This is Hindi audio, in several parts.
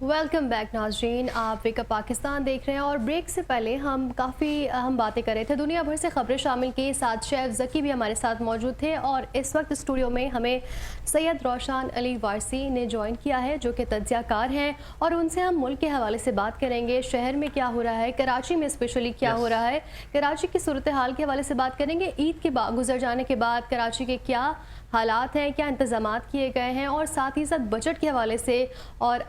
वेलकम बैक नाज़रीन, आप वेकअप पाकिस्तान देख रहे हैं। और ब्रेक से पहले हम काफ़ी अहम बातें कर रहे थे, दुनिया भर से खबरें शामिल की। साथ शेफ ज़की भी हमारे साथ मौजूद थे और इस वक्त स्टूडियो में हमें सैयद रोशान अली वारसी ने ज्वाइन किया है, जो कि तज्ज़ियाकार हैं, और उनसे हम मुल्क के हवाले से बात करेंगे। शहर में क्या हो रहा है, कराची में स्पेशली क्या हो रहा है, कराची की सूरत हाल के हवाले से बात करेंगे। ईद के गुजर जाने के बाद कराची के क्या हालात हैं, क्या इंतज़ामात किए गए हैं, और साथ ही साथ बजट के हवाले से और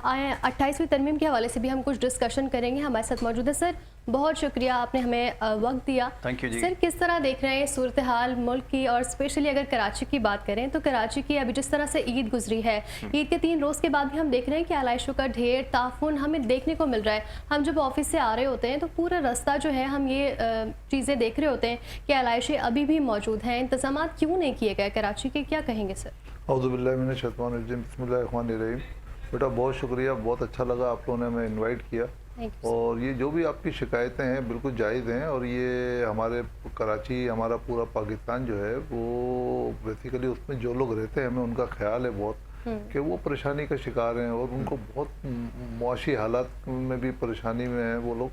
28वीं तरमीम के हवाले से भी हम कुछ डिस्कशन करेंगे। हमारे साथ मौजूद है सर, बहुत शुक्रिया आपने हमें वक्त दिया। Thank you ji. सर, किस तरह देख रहे हैं सूरत हाल मुल्क की, और स्पेशली अगर कराची की बात करें तो कराची की अभी जिस तरह से ईद गुजरी है, ईद के 3 रोज़ के बाद भी हम देख रहे हैं कि आलाइशों का ढेर ताफुन हमें देखने को मिल रहा है। हम जब ऑफिस से आ रहे होते हैं तो पूरा रास्ता जो है हम ये चीज़ें देख रहे होते हैं कि आलाइशें अभी भी मौजूद हैं। इंतजाम क्यों नहीं किए गए कराची के, क्या कहेंगे सर? बिस्मिल्लाहिर्रहमानिर्रहीम। बेटा बहुत शुक्रिया, बहुत अच्छा लगा आप लोगों ने हमें इनवाइट किया। और ये जो भी आपकी शिकायतें हैं बिल्कुल जायज़ हैं, और ये हमारे कराची, हमारा पूरा पाकिस्तान जो है वो बेसिकली उसमें जो लोग रहते हैं हमें उनका ख्याल है बहुत कि वो परेशानी का शिकार हैं और उनको बहुत मुआशी हालात में भी परेशानी में हैं वो लोग।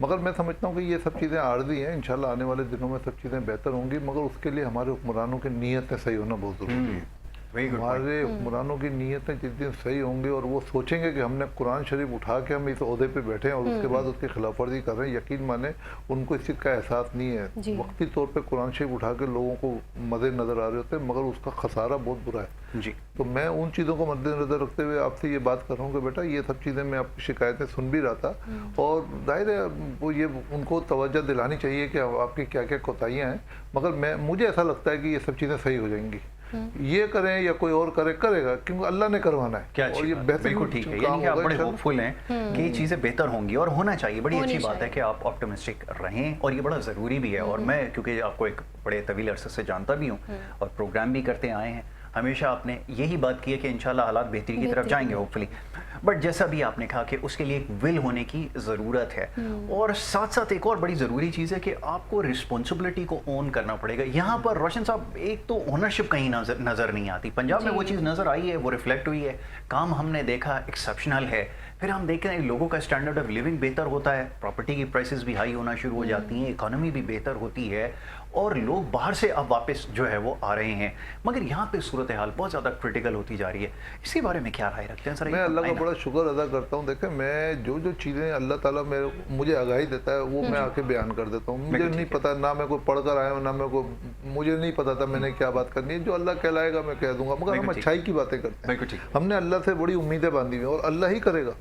मगर मैं समझता हूँ कि ये सब चीज़ें आर्जी हैं, इंशाल्लाह आने वाले दिनों में सब चीज़ें बेहतर होंगी, मगर उसके लिए हमारे हुक्मरानों की नीयतें सही होना बहुत ज़रूरी है। हमारे हुक्मरानों की नीयतें जिस दिन सही होंगी और वो सोचेंगे कि हमने कुरान शरीफ उठा के हम इस ओहदे पे बैठे हैं और उसके बाद उसकी खिलाफ वर्जी कर रहे हैं, यकीन माने उनको इस चीज़ का एहसास नहीं है। वक्ती तौर पे कुरान शरीफ उठा के लोगों को मज़े नज़र आ रहे होते हैं, मगर उसका खसारा बहुत बुरा है जी। तो मैं उन चीज़ों को मद्देनज़र रखते हुए आपसे ये बात कर रहा हूँ कि बेटा ये सब चीज़ें मैं आपकी शिकायतें सुन भी रहा था, और जाहिर है वो ये उनको तवज्जो दिलानी चाहिए कि आपकी क्या क्या कोताहियाँ हैं, मगर मुझे ऐसा लगता है कि ये सब चीज़ें सही हो जाएंगी। ये करें या कोई और करेगा, क्योंकि अल्लाह ने करवाना है। क्या और ये बिल्कुल ठीक है, यानी कि आप बड़े होपफुल हैं कि ये चीज़ें बेहतर होंगी और होना चाहिए। बड़ी अच्छी बात है कि आप ऑप्टिमिस्टिक रहें, और ये बड़ा ज़रूरी भी है। और मैं क्योंकि आपको एक बड़े तवील अरसे से जानता भी हूँ और प्रोग्राम भी करते आए हैं, हमेशा आपने यही बात की है कि इंशाल्लाह हालात बेहतरी की तरफ जाएंगे होपफुली। बट जैसा भी आपने कहा कि उसके लिए एक विल होने की ज़रूरत है, और साथ साथ एक और बड़ी ज़रूरी चीज़ है कि आपको रिस्पॉन्सिबिलिटी को ओन करना पड़ेगा। यहाँ पर रोशन साहब, एक तो ओनरशिप कहीं नज़र नहीं आती। पंजाब में वो चीज़ नज़र आई है, वो रिफ्लेक्ट हुई है, काम हमने देखा एक्सेप्शनल है। फिर हम देख रहे हैं लोगों का स्टैंडर्ड ऑफ लिविंग बेहतर होता है, प्रॉपर्टी की प्राइसेस भी हाई होना शुरू हो जाती हैं, इकोनॉमी भी बेहतर होती है, और लोग बाहर से अब वापस जो है वो आ रहे हैं। मगर यहाँ पे सूरत हाल बहुत ज़्यादा क्रिटिकल होती जा रही है। इसके बारे में क्या राय रखते हैं सर? मैं अल्लाह का बड़ा शुक्र अदा करता हूँ। देखें, मैं जो चीज़ें अल्लाह ताला मुझे आगाही देता है वो मैं आके बयान कर देता हूँ। मुझे नहीं पता, ना मैं कोई पढ़ कर आया हूँ, ना मुझे नहीं पता था मैंने क्या बात करनी है। जो अल्लाह कहलाएगा मैं कह दूंगा, मगर हम अच्छाई की बातें करते हैं। हमने अल्लाह से बड़ी उम्मीदें बांधी हुई और अल्लाह ही करेगा,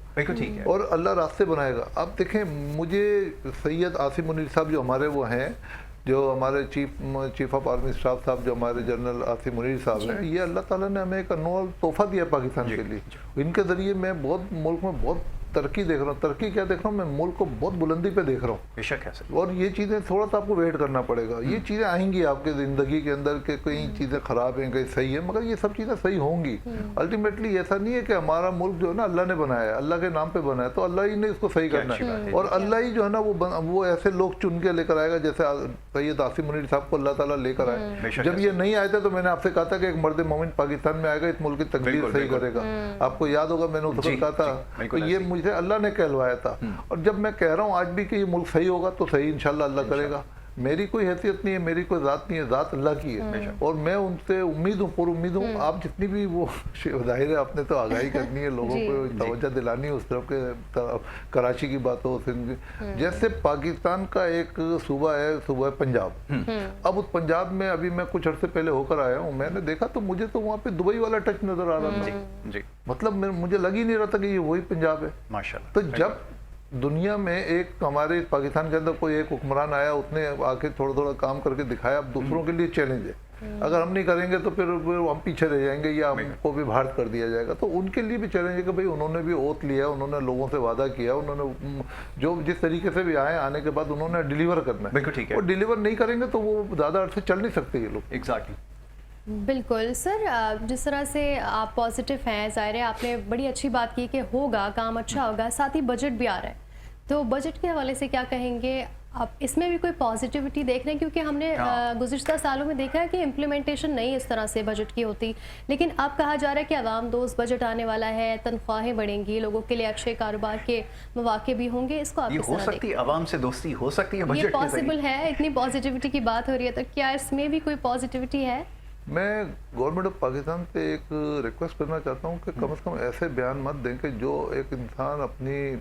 और अल्लाह रास्ते बनाएगा। अब देखें, मुझे सैयद आसिम मुनीर साहब जो हमारे वो हैं, जो हमारे चीफ ऑफ आर्मी स्टाफ साहब, जो हमारे जनरल आसिम मुनीर साहब हैं, ये अल्लाह ताला ने हमें एक अनमोल तोहफा दिया पाकिस्तान के लिए। इनके ज़रिए मैं बहुत मुल्क में बहुत तरक्की देख रहा हूँ। तरक्की क्या देख रहा हूँ, मैं मुल्क को बहुत बुलंदी पे देख रहा हूँ। बेशक है सर। और ये चीज़ें थोड़ा सा आपको वेट करना पड़ेगा। ये चीज़ें आएंगी आपके ज़िंदगी के अंदर के कई चीज़ें ख़राब हैं, कहीं सही है, मगर ये सब चीज़ें सही होंगी। अल्टीमेटली ऐसा नहीं है कि हमारा मुल्क जो है ना अल्लाह ने बनाया है, अल्लाह के नाम पे बनाया है, तो अल्लाह ही ने इसको सही करना है। और अल्लाह ही जो है ना वो ऐसे लोग चुन के लेकर आएगा, जैसे सैयद आसिम मुनीर साहब को अल्लाह ताला लेकर आए। जब ये नहीं आए थे तो मैंने आपसे कहा था कि एक मर्द मोमिन पाकिस्तान में आएगा, इस मुल्क की तकदीर सही करेगा। आपको याद होगा मैंने उस वक्त कहा था, तो ये मुझे अल्लाह ने कहलवाया था। और जब मैं कह रहा हूँ आज भी कि ये मुल्क सही होगा तो सही इंशाल्लाह अल्लाह करेगा। मेरी कोई हैसियत नहीं है, मेरी कोई ज़ात नहीं है, ज़ात अल्लाह की है। और मैं उनसे उम्मीद हूँ, पूरी उम्मीद हूँ। आप जितनी भी वो जाहिर है आपने तो आगाही करनी है, लोगों को तवज्जो दिलानी है उस तरफ के। कराची की बात हो, सिंध, जैसे पाकिस्तान का एक सूबा है, सूबा पंजाब। अब उस पंजाब में अभी मैं कुछ अर्से पहले होकर आया हूँ, मैंने देखा तो मुझे तो वहाँ पे दुबई वाला टच नजर आ रहा था। मतलब मुझे लग ही नहीं रहा था कि ये वही पंजाब है माशाल्लाह। तो जब दुनिया में एक हमारे पाकिस्तान के अंदर कोई एक हुक्मरान आया, उसने आके थोड़ा थोड़ा काम करके दिखाया, अब दूसरों के लिए चैलेंज है। अगर हम नहीं करेंगे तो फिर हम पीछे रह जाएंगे या हमको भी भारत कर दिया जाएगा। तो उनके लिए भी चैलेंज है कि भाई उन्होंने भी ओथ लिया, उन्होंने लोगों से वादा किया, उन्होंने जो जिस तरीके से भी आने के बाद उन्होंने डिलीवर करना है। और डिलीवर नहीं करेंगे तो वो ज़्यादा अर्से चल नहीं सकते ये लोग। एग्जैक्टली। बिल्कुल सर, जिस तरह से आप पॉजिटिव हैं, ज़ाहिर है आपने बड़ी अच्छी बात की कि होगा काम, अच्छा होगा, साथ ही बजट भी आ रहा है, तो बजट के हवाले से क्या कहेंगे? आप इसमें भी कोई पॉजिटिविटी देख रहे हैं, क्योंकि हमने गुज़िश्ता सालों में देखा है कि इम्प्लीमेंटेशन नहीं इस तरह से बजट की होती, लेकिन अब कहा जा रहा है कि आवाम दोस्त बजट आने वाला है, तनख्वाहें बढ़ेंगी, लोगों के लिए अच्छे कारोबार के मौके भी होंगे। इसको आप ये किस हो तरह सकती है, आवाम से दोस्ती हो सकती है बजट ये के जरिए? पॉसिबल है? इतनी पॉजिटिविटी की बात हो रही है, तो क्या इसमें भी कोई पॉजिटिविटी है? मैं गवर्नमेंट ऑफ पाकिस्तान से एक रिक्वेस्ट करना चाहता हूँ कि कम से कम ऐसे बयान मत दें कि जो एक इंसान अपनी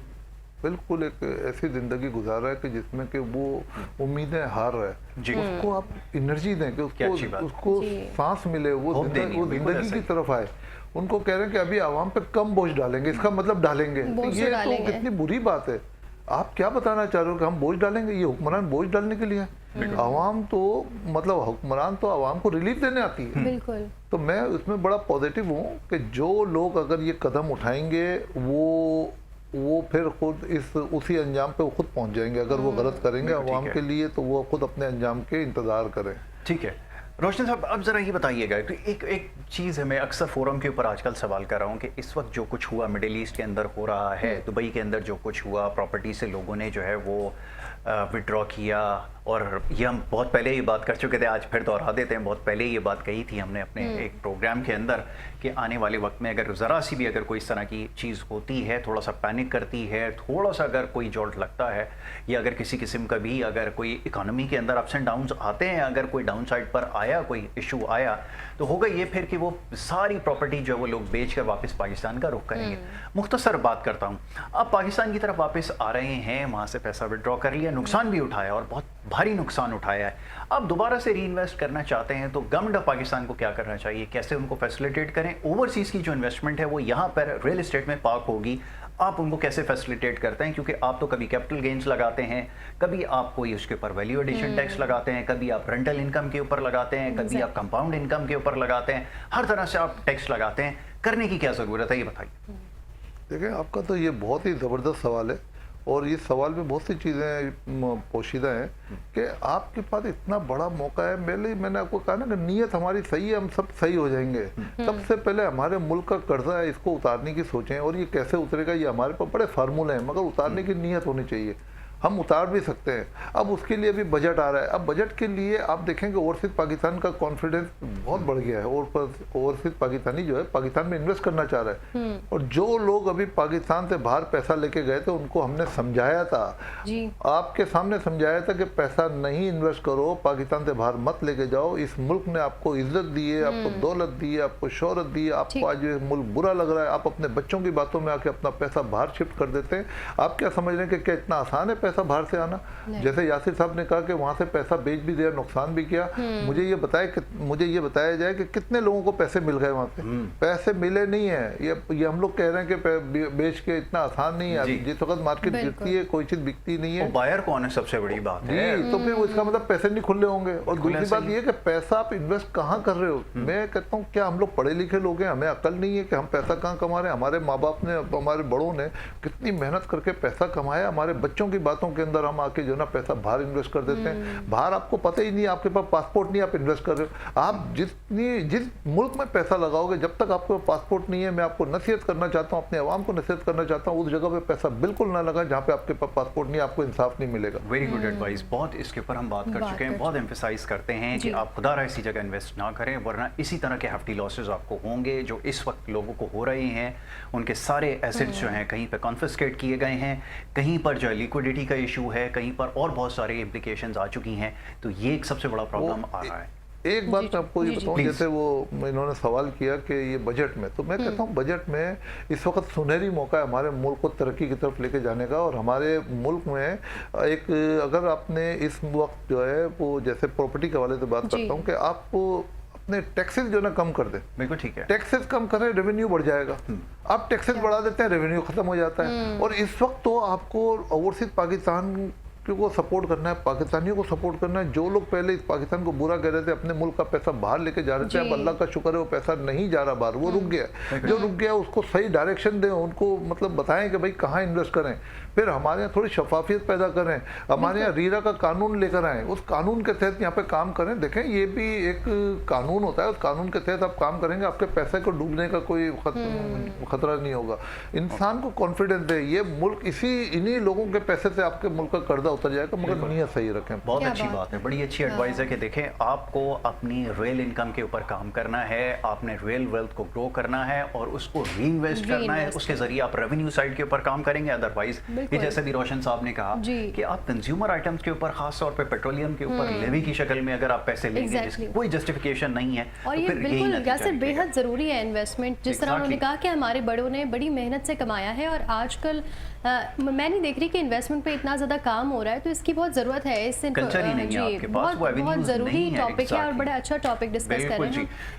बिल्कुल एक ऐसी ज़िंदगी गुजार रहा है कि जिसमें कि वो उम्मीदें हार रहा है, जी। उसको आप एनर्जी दें कि क्या अच्छी बात। उसको सांस मिले, वो होप देनी है, बिल्कुल ज़िंदगी ऐसा की ही। तरफ आए। उनको कह रहे हैं कि अभी आवाम पे कम बोझ डालेंगे, इसका मतलब डालेंगे, तो बोझ ये तो डालेंगे। कितनी बुरी बात है। आप क्या बताना चाह रहे हो कि हम बोझ डालेंगे? ये हुक्मरान बोझ डालने के लिए है। आवाम तो मतलब हुक्मरान तो आवाम को रिलीफ देने आती है। बिल्कुल। तो मैं उसमें बड़ा पॉजिटिव हूँ कि जो लोग अगर ये कदम उठाएंगे वो फिर खुद उसी अंजाम पे वो खुद पहुंच जाएंगे। अगर वो गलत करेंगे बिल्कुल ठीक आवाम है। के लिए, तो वो खुद अपने अंजाम के इंतजार करें। ठीक है रोशनी साहब, अब जरा ये बताइएगा कि एक चीज़ है, मैं अक्सर फोरम के ऊपर आजकल सवाल कर रहा हूँ कि इस वक्त जो कुछ हुआ मिडिल ईस्ट के अंदर हो रहा है, दुबई के अंदर जो कुछ हुआ, प्रॉपर्टी से लोगों ने जो है वो विड्रॉ किया, और ये हम बहुत पहले ये बात कर चुके थे, आज फिर दोहरा देते हैं। बहुत पहले ये बात कही थी हमने अपने एक प्रोग्राम के अंदर कि आने वाले वक्त में अगर ज़रा सी भी अगर कोई इस तरह की चीज़ होती है, थोड़ा सा पैनिक करती है, थोड़ा सा अगर कोई जॉल्ट लगता है, या अगर किसी किस्म का भी अगर कोई इकोनॉमी के अंदर अप्स एंड डाउन्स आते हैं, अगर कोई डाउन साइड पर आया, कोई इशू आया, तो होगा ये फिर कि वो सारी प्रॉपर्टी जो है वो लोग बेच कर वापस पाकिस्तान का रुख करेंगे। मुख्तसर बात करता हूँ, अब पाकिस्तान की तरफ वापस आ रहे हैं, वहाँ से पैसा विड्रॉ कर लिया, नुकसान भी उठाया और बहुत भारी नुकसान उठाया है, अब दोबारा से री इन्वेस्ट करना चाहते हैं, तो गवर्नमेंट ऑफ पाकिस्तान को क्या करना चाहिए? कैसे उनको फैसिलिटेट करें? ओवरसीज़ की जो इन्वेस्टमेंट है वो यहाँ पर रियल इस्टेट में पार्क होगी, आप उनको कैसे फैसिलिटेट करते हैं? क्योंकि आप तो कभी कैपिटल गेन्स लगाते हैं, कभी आप कोई उसके ऊपर वैल्यू एडिशन टैक्स लगाते हैं, कभी आप रेंटल इनकम के ऊपर लगाते हैं, कभी आप कंपाउंड इनकम के ऊपर लगाते हैं, हर तरह से आप टैक्स लगाते हैं। करने की क्या ज़रूरत है, ये बताइए। देखिए, आपका तो ये बहुत ही ज़बरदस्त सवाल है, और इस सवाल में बहुत सी चीज़ें पोशीदा हैं कि आपके पास इतना बड़ा मौका है। मैंने आपको कहा ना कि नीयत हमारी सही है, हम सब सही हो जाएंगे। सबसे पहले हमारे मुल्क का कर्जा है, इसको उतारने की सोचें, और ये कैसे उतरेगा, ये हमारे पास बड़े फार्मूले हैं, मगर उतारने की नीयत होनी चाहिए। हम उतार भी सकते हैं। अब उसके लिए भी बजट आ रहा है। अब बजट के लिए आप देखेंगे ओवरसीज पाकिस्तान का कॉन्फिडेंस बहुत बढ़ गया है, और ओवरसीज पाकिस्तानी जो है पाकिस्तान में इन्वेस्ट करना चाह रहा है। और जो लोग अभी पाकिस्तान से बाहर पैसा लेके गए थे, उनको हमने समझाया था, आपके सामने समझाया था कि पैसा नहीं इन्वेस्ट करो, पाकिस्तान से बाहर मत लेके जाओ। इस मुल्क ने आपको इज्जत दी है, आपको दौलत दी है, आपको शोहरत दी है, आपको आज ये मुल्क बुरा लग रहा है, आप अपने बच्चों की बातों में आके अपना पैसा बाहर शिफ्ट कर देते हैं। आप क्या समझ रहे हैं कि क्या इतना आसान है पैसा बाहर से आना? जैसे यासिर साहब ने कहा कि वहां से पैसा बेच भी दिया, नुकसान भी किया। मुझे ये बताया जाए कि कितने लोगों को पैसे मिल गए वहां पे? पैसे मिले नहीं है। ये हम लोग कह रहे हैं कि बेच के इतना आसान नहीं है। जिस वक्त मार्केट गिरती है कोई चीज बिकती नहीं है। बायर कौन है, सबसे बड़ी बात है। तो फिर इसका मतलब पैसे नहीं खुले होंगे। और दूसरी बात ये कि पैसा आप इन्वेस्ट कहाँ कर रहे हो? मैं कहता हूँ, क्या हम लोग पढ़े लिखे लोग हैं? हमें अकल नहीं है कि हम पैसा कहाँ कमा रहे हैं? हमारे माँ बाप ने, हमारे बड़ों ने कितनी मेहनत करके पैसा कमाया। हमारे बच्चों की बातों के अंदर हम आके जो ना पैसा बाहर इन्वेस्ट कर देते हैं। बाहर आपको पता ही नहीं, आपके पास पासपोर्ट नहीं, आप इन्वेस्ट कर रहे हो। आप जिस मुल्क में पैसा लगाओगे, जब तक आपके पास पासपोर्ट नहीं है, मैं आपको नसीहत करना चाहता हूँ, अपने अवाम को नसीहत करना चाहता हूँ, उस जगह पे पैसा बिल्कुल ना लगा जहाँ पे आपके पास पासपोर्ट नहीं, आपको इंसाफ नहीं मिलेगा। Very good advice. बहुत इसके ऊपर हम बात कर चुके हैं, बहुत एम्फेसाइज करते हैं कि आप खुदा ऐसी जगह इन्वेस्ट ना करें, वरना इसी तरह के hefty लॉसेज आपको होंगे जो इस वक्त लोगों को हो रहे हैं। उनके सारे एसेट्स जो हैं कहीं पे कॉन्फिस्केट किए गए हैं, कहीं पर जो है लिक्विडिटी का इशू है, कहीं पर और बहुत सारे इम्प्लीकेशंस आ चुकी हैं। तो ये एक सबसे बड़ा प्रॉब्लम आ रहा है। एक बात मैं आपको ये बताऊं, जैसे वो इन्होंने सवाल किया कि ये बजट में, तो मैं कहता हूँ बजट में इस वक्त सुनहरी मौका है हमारे मुल्क को तरक्की की तरफ लेके जाने का। और हमारे मुल्क में एक, अगर आपने इस वक्त जो है वो, जैसे प्रॉपर्टी के हवाले से बात करता हूँ, कि आपको अपने टैक्सेस जो ना कम कर दे। बिल्कुल ठीक है। टैक्सेस कम करें, रेवेन्यू बढ़ जाएगा। आप टैक्सेस बढ़ा देते हैं, रेवेन्यू खत्म हो जाता है। और इस वक्त तो आपको ओवरसीज पाकिस्तान को सपोर्ट करना है, पाकिस्तानियों को सपोर्ट करना है। जो लोग पहले इस पाकिस्तान को बुरा कह रहे थे, अपने मुल्क का पैसा बाहर लेके जा रहे थे, अब अल्लाह का शुक्र है वो पैसा नहीं जा रहा बाहर, वो रुक गया। जो रुक गया उसको सही डायरेक्शन दें, उनको मतलब बताएं कि भाई कहाँ इन्वेस्ट करें। फिर हमारे यहाँ थोड़ी शफाफियत पैदा करें, हमारे यहाँ रीरा का कानून लेकर आएँ, उस कानून के तहत यहाँ पे काम करें। देखें, ये भी एक कानून होता है, उस कानून के तहत आप काम करेंगे, आपके पैसे को डूबने का कोई खतरा नहीं होगा। इंसान को कॉन्फिडेंस दे, ये मुल्क इन्हीं लोगों के पैसे से आपके मुल्क का कर्जा उतर जाएगा, मगर नीयत सही रखें। बहुत क्या अच्छी बात है, बड़ी अच्छी एडवाइस है कि देखें आपको अपनी रियल इनकम के ऊपर काम करना है, आपने रियल वेल्थ को ग्रो करना है और उसको रीइन्वेस्ट करना है, उसके जरिए आप रेवेन्यू साइड के ऊपर काम करेंगे। अदरवाइज ये जैसे भी रोशन साहब ने कहा कि आप कंज्यूमर आइटम्स के ऊपर, खास तौर पे पेट्रोलियम के ऊपर लेवी की शक्ल में अगर आप पैसे लेंगे जिसकी कोई जस्टिफिकेशन नहीं है, और तो ये फिर बिल्कुल यही यासर बेहद ज़रूरी है इन्वेस्टमेंट। जिस तरह उन्होंने कहा कि हमारे बड़ों ने बड़ी मेहनत से कमाया है और आजकल मैं नहीं देख रही कि इन्वेस्टमेंट पे इतना ज़्यादा काम हो रहा है, तो इसकी बहुत ज़रूरत है। इस कल्चर ही नहीं है आपके पास, वो बहुत ज़रूरी नहीं है, टॉपिक है और बड़ा अच्छा टॉपिक डिस्कस कर रहे हैं।